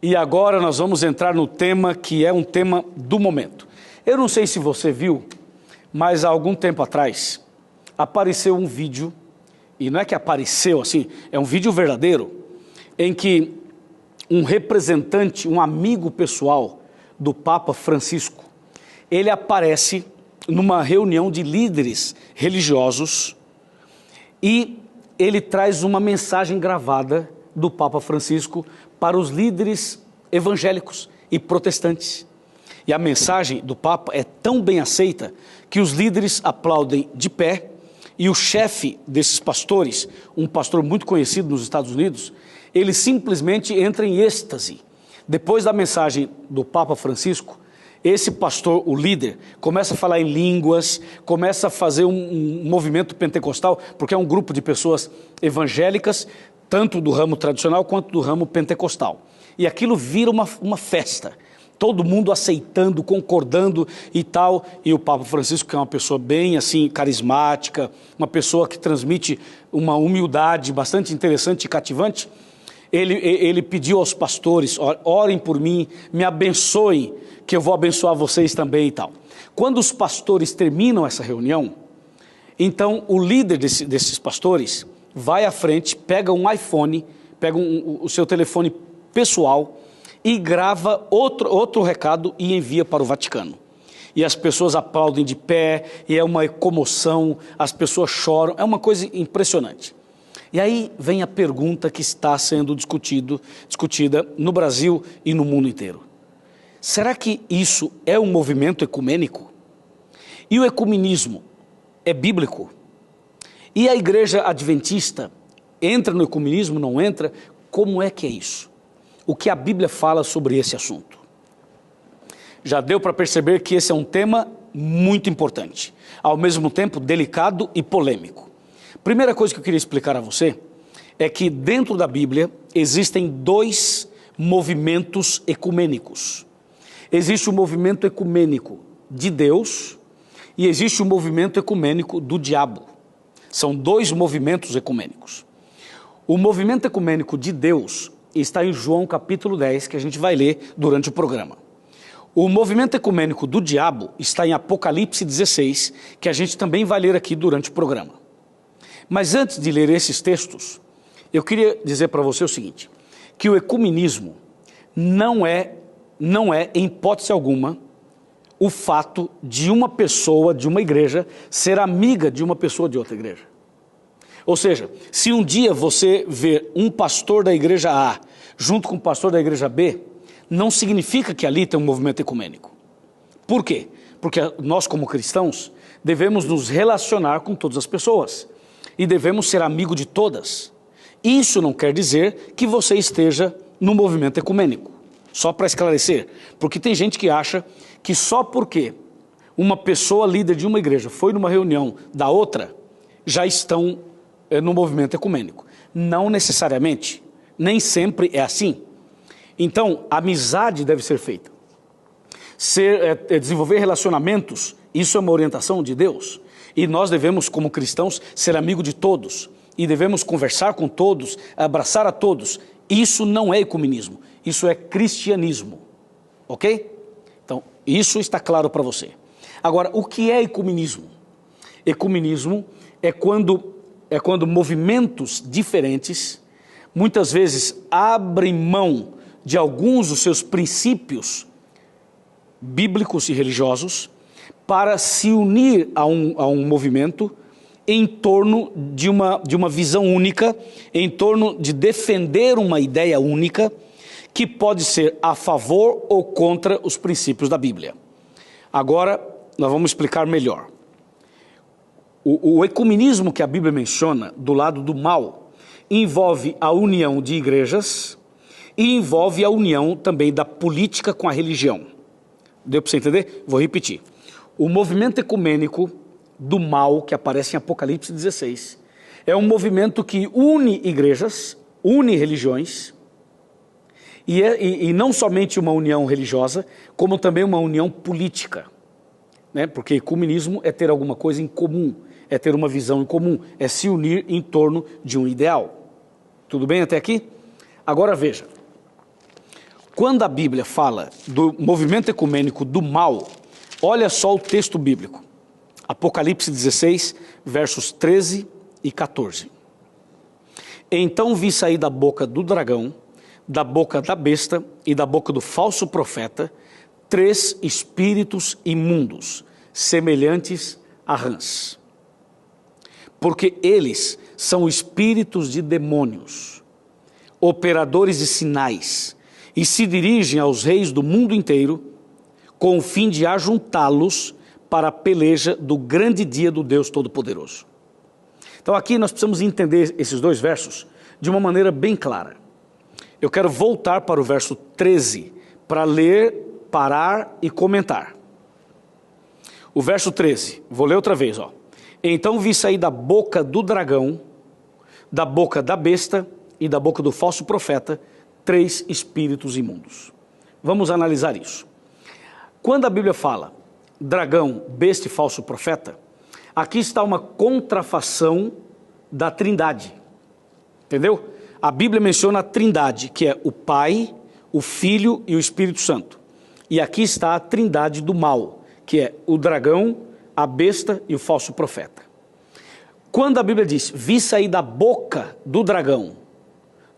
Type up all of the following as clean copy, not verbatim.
E agora nós vamos entrar no tema que é um tema do momento. Eu não sei se você viu, mas há algum tempo atrás apareceu um vídeo, e não é que apareceu assim, é um vídeo verdadeiro, em que um representante, um amigo pessoal do Papa Francisco, ele aparece numa reunião de líderes religiosos e ele traz uma mensagem gravada do Papa Francisco para os líderes evangélicos e protestantes. E a mensagem do Papa é tão bem aceita que os líderes aplaudem de pé e o chefe desses pastores, um pastor muito conhecido nos Estados Unidos, ele simplesmente entra em êxtase. Depois da mensagem do Papa Francisco, esse pastor, o líder, começa a falar em línguas, começa a fazer um movimento pentecostal, porque é um grupo de pessoas evangélicas, tanto do ramo tradicional quanto do ramo pentecostal. E aquilo vira uma festa, todo mundo aceitando, concordando e tal. E o Papa Francisco, que é uma pessoa bem assim, carismática, uma pessoa que transmite uma humildade bastante interessante e cativante, ele pediu aos pastores, orem por mim, me abençoem, que eu vou abençoar vocês também e tal. Quando os pastores terminam essa reunião, então o líder desses pastores vai à frente, pega um iPhone, pega o seu telefone pessoal e grava outro recado e envia para o Vaticano. E as pessoas aplaudem de pé, e é uma comoção, as pessoas choram, é uma coisa impressionante. E aí vem a pergunta que está sendo discutida no Brasil e no mundo inteiro. Será que isso é um movimento ecumênico? E o ecumenismo é bíblico? E a igreja adventista entra no ecumenismo, não entra? Como é que é isso? O que a Bíblia fala sobre esse assunto? Já deu para perceber que esse é um tema muito importante, ao mesmo tempo delicado e polêmico. Primeira coisa que eu queria explicar a você é que dentro da Bíblia existem dois movimentos ecumênicos. Existe o movimento ecumênico de Deus e existe o movimento ecumênico do diabo. São dois movimentos ecumênicos. O movimento ecumênico de Deus está em João capítulo 10, que a gente vai ler durante o programa. O movimento ecumênico do diabo está em Apocalipse 16, que a gente também vai ler aqui durante o programa. Mas antes de ler esses textos, eu queria dizer para você o seguinte, que o ecumenismo não é, em hipótese alguma, o fato de uma pessoa de uma igreja ser amiga de uma pessoa de outra igreja. Ou seja, se um dia você ver um pastor da igreja A junto com o pastor da igreja B, não significa que ali tem um movimento ecumênico. Por quê? Porque nós, como cristãos, devemos nos relacionar com todas as pessoas e devemos ser amigo de todas. Isso não quer dizer que você esteja no movimento ecumênico. Só para esclarecer, porque tem gente que acha que só porque uma pessoa líder de uma igreja foi numa reunião da outra, já estão no movimento ecumênico. Não necessariamente, nem sempre é assim. Então, a amizade deve ser feita. Desenvolver relacionamentos, isso é uma orientação de Deus. E nós devemos, como cristãos, ser amigo de todos. E devemos conversar com todos, abraçar a todos. Isso não é ecumenismo, isso é cristianismo. Ok? Então, isso está claro para você. Agora, o que é ecumenismo? Ecumenismo é quando movimentos diferentes, muitas vezes abrem mão de alguns dos seus princípios bíblicos e religiosos para se unir a um movimento em torno de uma visão única, em torno de defender uma ideia única, que pode ser a favor ou contra os princípios da Bíblia. Agora, nós vamos explicar melhor. O ecumenismo que a Bíblia menciona, do lado do mal, envolve a união de igrejas e envolve a união também da política com a religião. Deu para você entender? Vou repetir. O movimento ecumênico do mal, que aparece em Apocalipse 16, é um movimento que une igrejas, une religiões, e não somente uma união religiosa, como também uma união política. Né? Porque ecumenismo é ter alguma coisa em comum, é ter uma visão em comum, é se unir em torno de um ideal. Tudo bem até aqui? Agora veja, Quando a Bíblia fala do movimento ecumênico do mal, olha só o texto bíblico. Apocalipse 16, versos 13 e 14. Então vi sair da boca do dragão, da boca da besta e da boca do falso profeta, 3 espíritos imundos, semelhantes a rãs. Porque eles são espíritos de demônios, operadores de sinais, e se dirigem aos reis do mundo inteiro, com o fim de ajuntá-los para a peleja do grande dia do Deus Todo-Poderoso. Então aqui nós precisamos entender esses 2 versos de uma maneira bem clara. Eu quero voltar para o verso 13, para ler, parar e comentar. O verso 13, vou ler outra vez, ó. Então vi sair da boca do dragão, da boca da besta e da boca do falso profeta, 3 espíritos imundos. Vamos analisar isso. Quando a Bíblia fala dragão, besta e falso profeta, aqui está uma contrafação da Trindade. Entendeu? A Bíblia menciona a Trindade, que é o Pai, o Filho e o Espírito Santo. E aqui está a Trindade do mal, que é o dragão, a besta e o falso profeta. Quando a Bíblia diz, vi sair da boca do dragão,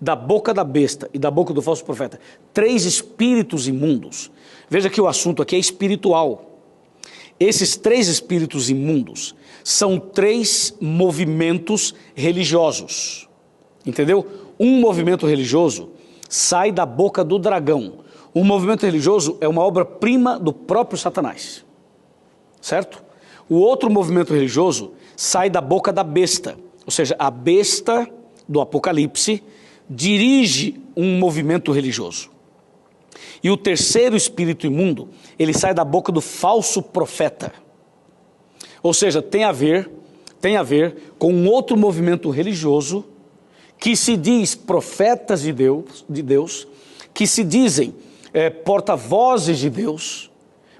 da boca da besta e da boca do falso profeta, 3 espíritos imundos. Veja que o assunto aqui é espiritual. Esses 3 espíritos imundos são 3 movimentos religiosos. Entendeu? Um movimento religioso sai da boca do dragão. Um movimento religioso é uma obra-prima do próprio Satanás. Certo? O outro movimento religioso sai da boca da besta. Ou seja, a besta do Apocalipse dirige um movimento religioso. E o terceiro espírito imundo, ele sai da boca do falso profeta. Ou seja, tem a ver com um outro movimento religioso que se diz profetas de Deus, que se dizem porta-vozes de Deus,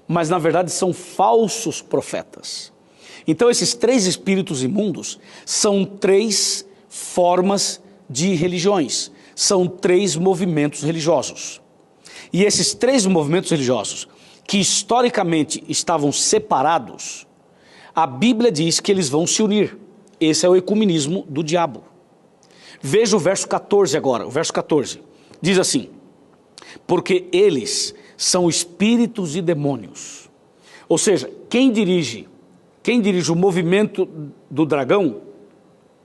mas na verdade são falsos profetas. Então esses 3 espíritos imundos são 3 formas de religiões, são 3 movimentos religiosos. E esses 3 movimentos religiosos, que historicamente estavam separados, a Bíblia diz que eles vão se unir. Esse é o ecumenismo do diabo. Veja o verso 14 agora, o verso 14. Diz assim, porque eles são espíritos e demônios. Ou seja, quem dirige o movimento do dragão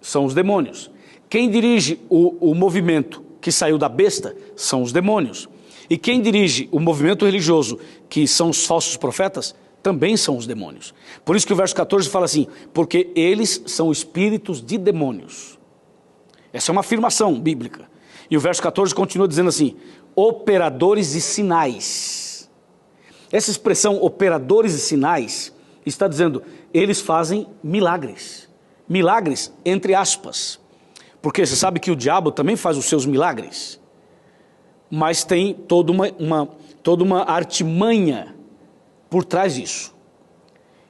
são os demônios. Quem dirige o movimento que saiu da besta são os demônios. E quem dirige o movimento religioso, que são os falsos profetas, também são os demônios. Por isso que o verso 14 fala assim, porque eles são espíritos de demônios. Essa é uma afirmação bíblica. E o verso 14 continua dizendo assim, operadores de sinais. Essa expressão, operadores de sinais, está dizendo, eles fazem milagres. Milagres, entre aspas. Porque você sabe que o diabo também faz os seus milagres. Mas tem toda uma artimanha por trás disso.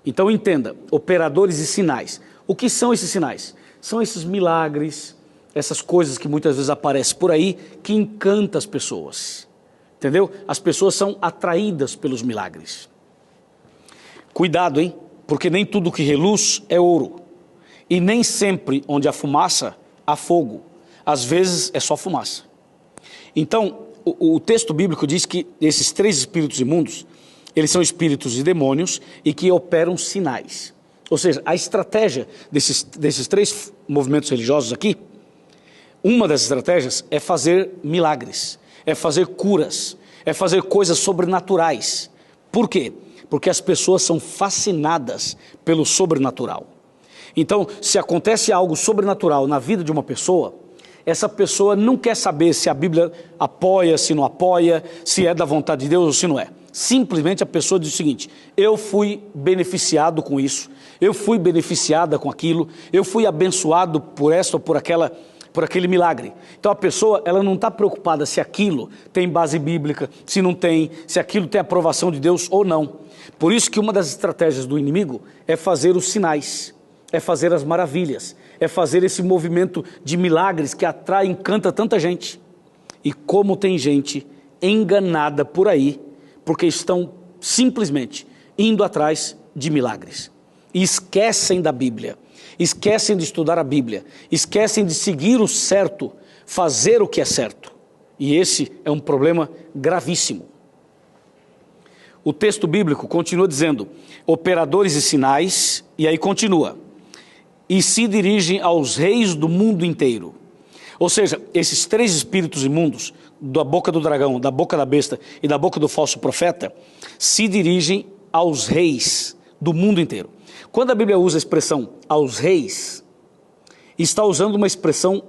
Então entenda, operadores de sinais. O que são esses sinais? São esses milagres, essas coisas que muitas vezes aparecem por aí, que encantam as pessoas. Entendeu? As pessoas são atraídas pelos milagres. Cuidado, hein? Porque nem tudo que reluz é ouro. E nem sempre onde há fumaça, há fogo. Às vezes é só fumaça. Então, o texto bíblico diz que esses 3 espíritos imundos, eles são espíritos de demônios e que operam sinais. Ou seja, a estratégia desses 3 movimentos religiosos aqui, uma das estratégias é fazer milagres, é fazer curas, é fazer coisas sobrenaturais. Por quê? Porque as pessoas são fascinadas pelo sobrenatural. Então, se acontece algo sobrenatural na vida de uma pessoa, essa pessoa não quer saber se a Bíblia apoia, se não apoia, se é da vontade de Deus ou se não é. Simplesmente a pessoa diz o seguinte, eu fui beneficiado com isso, eu fui beneficiada com aquilo, eu fui abençoado por esta ou por aquele milagre. Então a pessoa, ela não está preocupada se aquilo tem base bíblica, se não tem, se aquilo tem aprovação de Deus ou não. Por isso que uma das estratégias do inimigo é fazer os sinais, é fazer as maravilhas, é fazer esse movimento de milagres que atrai e encanta tanta gente. E como tem gente enganada por aí, porque estão simplesmente indo atrás de milagres. E esquecem da Bíblia, esquecem de estudar a Bíblia, esquecem de seguir o certo, fazer o que é certo. E esse é um problema gravíssimo. O texto bíblico continua dizendo, operadores e sinais, e aí continua, e se dirigem aos reis do mundo inteiro. Ou seja, esses três espíritos imundos, da boca do dragão, da boca da besta e da boca do falso profeta, se dirigem aos reis do mundo inteiro. Quando a Bíblia usa a expressão aos reis, está usando uma expressão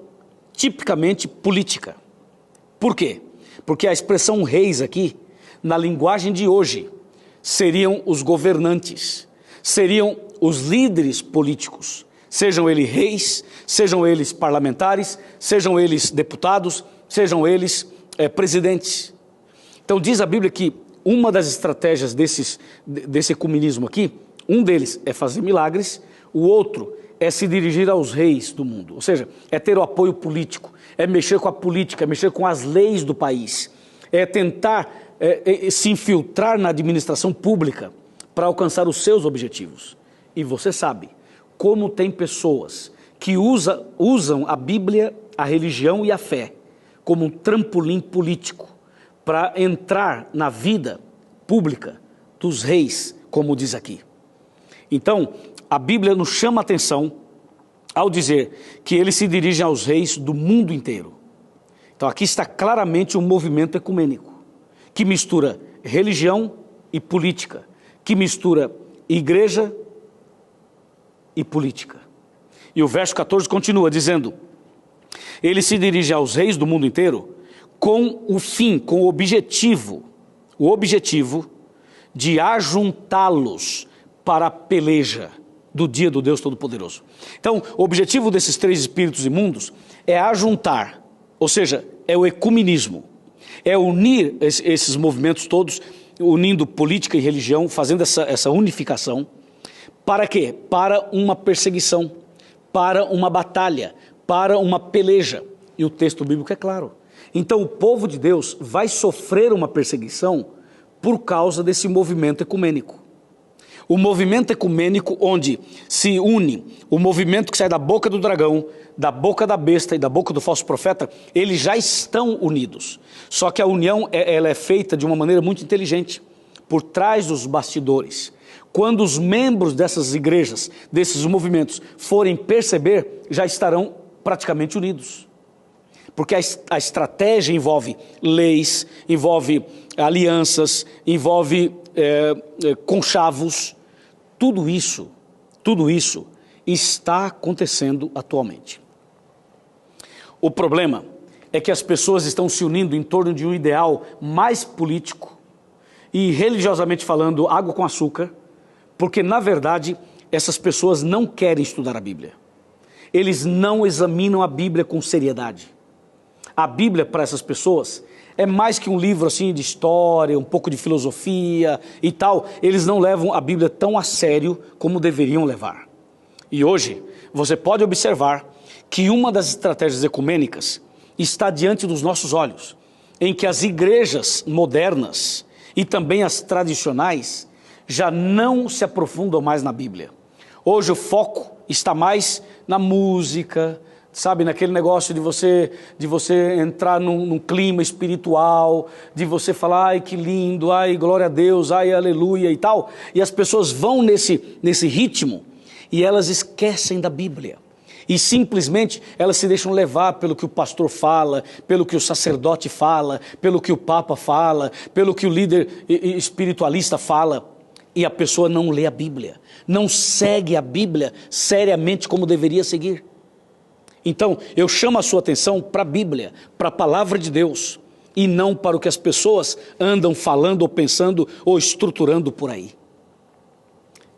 tipicamente política. Por quê? Porque a expressão reis aqui, na linguagem de hoje, seriam os governantes, seriam os líderes políticos, sejam eles reis, sejam eles parlamentares, sejam eles deputados, sejam eles presidentes. Então diz a Bíblia que uma das estratégias desse ecumenismo aqui, um deles é fazer milagres, o outro é se dirigir aos reis do mundo, ou seja, é ter o apoio político, é mexer com a política, é mexer com as leis do país, é tentar se infiltrar na administração pública para alcançar os seus objetivos. E você sabe como tem pessoas que usam a Bíblia, a religião e a fé como um trampolim político para entrar na vida pública dos reis, como diz aqui. Então, a Bíblia nos chama a atenção ao dizer que ele se dirige aos reis do mundo inteiro. Então aqui está claramente um movimento ecumênico, que mistura religião e política, que mistura igreja e política. E o verso 14 continua dizendo, ele se dirige aos reis do mundo inteiro com o fim, com o objetivo de ajuntá-los para a peleja do dia do Deus Todo-Poderoso. Então, o objetivo desses três espíritos imundos é ajuntar, ou seja, é o ecumenismo, é unir esses movimentos todos, unindo política e religião, fazendo essa unificação. Para quê? Para uma perseguição, para uma batalha, para uma peleja. E o texto bíblico é claro. Então o povo de Deus vai sofrer uma perseguição por causa desse movimento ecumênico. O movimento ecumênico onde se une o movimento que sai da boca do dragão, da boca da besta e da boca do falso profeta, eles já estão unidos. Só que a união ela é feita de uma maneira muito inteligente, por trás dos bastidores. Quando os membros dessas igrejas, desses movimentos, forem perceber, já estarão praticamente unidos. Porque a estratégia envolve leis, envolve alianças, envolve conchavos. Tudo isso está acontecendo atualmente. O problema é que as pessoas estão se unindo em torno de um ideal mais político e, religiosamente falando, água com açúcar, porque, na verdade, essas pessoas não querem estudar a Bíblia. Eles não examinam a Bíblia com seriedade. A Bíblia, para essas pessoas, é mais que um livro assim de história, um pouco de filosofia e tal. Eles não levam a Bíblia tão a sério como deveriam levar. E hoje, você pode observar que uma das estratégias ecumênicas está diante dos nossos olhos, em que as igrejas modernas e também as tradicionais já não se aprofundam mais na Bíblia. Hoje o foco está mais na música, sabe, naquele negócio de você entrar num clima espiritual, de você falar, ai que lindo, ai glória a Deus, ai aleluia e tal. E as pessoas vão nesse ritmo e elas esquecem da Bíblia. E simplesmente elas se deixam levar pelo que o pastor fala, pelo que o sacerdote fala, pelo que o papa fala, pelo que o líder espiritualista fala. E a pessoa não lê a Bíblia, não segue a Bíblia seriamente como deveria seguir. Então, eu chamo a sua atenção para a Bíblia, para a palavra de Deus, e não para o que as pessoas andam falando ou pensando ou estruturando por aí.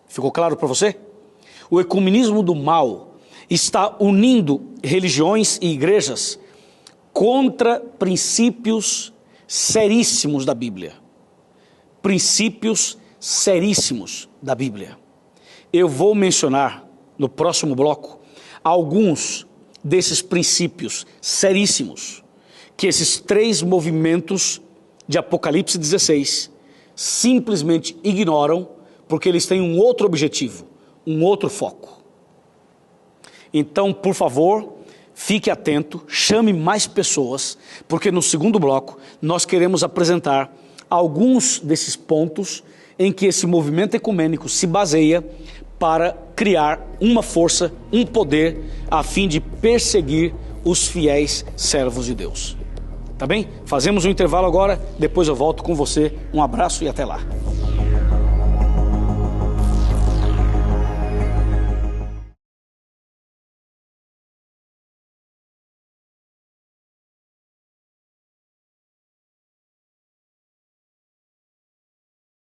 Ficou claro para você? O ecumenismo do mal está unindo religiões e igrejas contra princípios seríssimos da Bíblia. Princípios seríssimos da Bíblia. Eu vou mencionar no próximo bloco alguns desses princípios seríssimos que esses três movimentos de Apocalipse 16 simplesmente ignoram porque eles têm um outro objetivo, um outro foco. Então, por favor, fique atento, chame mais pessoas, porque no segundo bloco nós queremos apresentar alguns desses pontos em que esse movimento ecumênico se baseia para criar uma força, um poder, a fim de perseguir os fiéis servos de Deus. Tá bem? Fazemos um intervalo agora, depois eu volto com você. Um abraço e até lá.